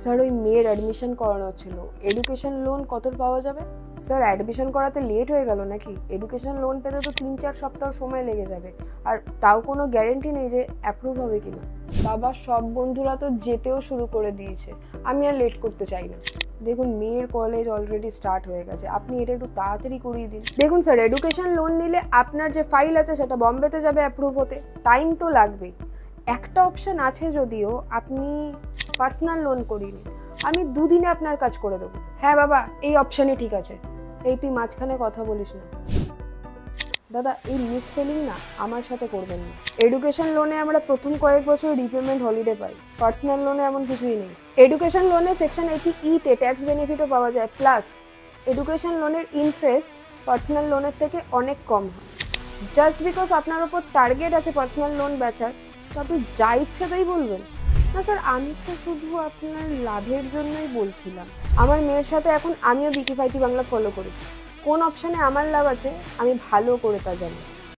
Sir ওই মেয়ের admission করানো ছিল, এডুকেশন লোন কত পাওয়া যাবে? স্যার অ্যাডমিশন করাতে লেট হয়ে গেল নাকি? এডুকেশন লোন পেতে তো 3-4 সপ্তাহ সময় লেগে যাবে, আর তাও কোনো গ্যারেন্টি নেই যে অ্যাপ্রুভ হবে কিনা। বাবা সব বন্ধুরা তো যেতেও শুরু করে দিয়েছে, আমি আর লেট করতে চাই না। দেখুন মেয়ের কলেজ অলরেডি স্টার্ট হয়ে গেছে, আপনি এটা একটু তাড়াতাড়ি করিয়ে দিন। দেখুন স্যার এডুকেশন লোন নিলে আপনার যে ফাইল আছে সেটা বম্বেতে যাবে অ্যাপ্রুভ হতে, টাইম তো লাগবেই। একটা অপশন আছে যদিও, আপনি পার্সোনাল লোন করিয়ে নিন, আমি 2 দিনে আপনার কাজ করে দেবো। হ্যাঁ বাবা এই অপশানই ঠিক আছে। এই তুই মাঝখানে কথা বলিস না দাদা, এই মিস সেলিং না আমার সাথে করবেন না। এডুকেশন লোনে আমরা প্রথম কয়েক বছর রিপেমেন্ট হলিডে পাই, পার্সোনাল লোনে এমন কিছুই নেই। এডুকেশন লোনে সেকশন 80E-তে ট্যাক্স বেনিফিটও পাওয়া যায়, প্লাস এডুকেশন লোনের ইন্টারেস্ট পার্সোনাল লোনের থেকে অনেক কম হয়। জাস্ট বিকজ আপনার ওপর টার্গেট আছে পার্সোনাল লোন বেচার, তো আপনি যা ইচ্ছে তাই বলবেন না। স্যার আমি তো শুধু আপনার লাভের জন্যই বলছিলাম। আমার মেয়ের সাথে এখন আমিও বিকিফাইতি বাংলা ফলো করি, কোন অপশানে আমার লাভ আছে আমি ভালো করে তা জানি।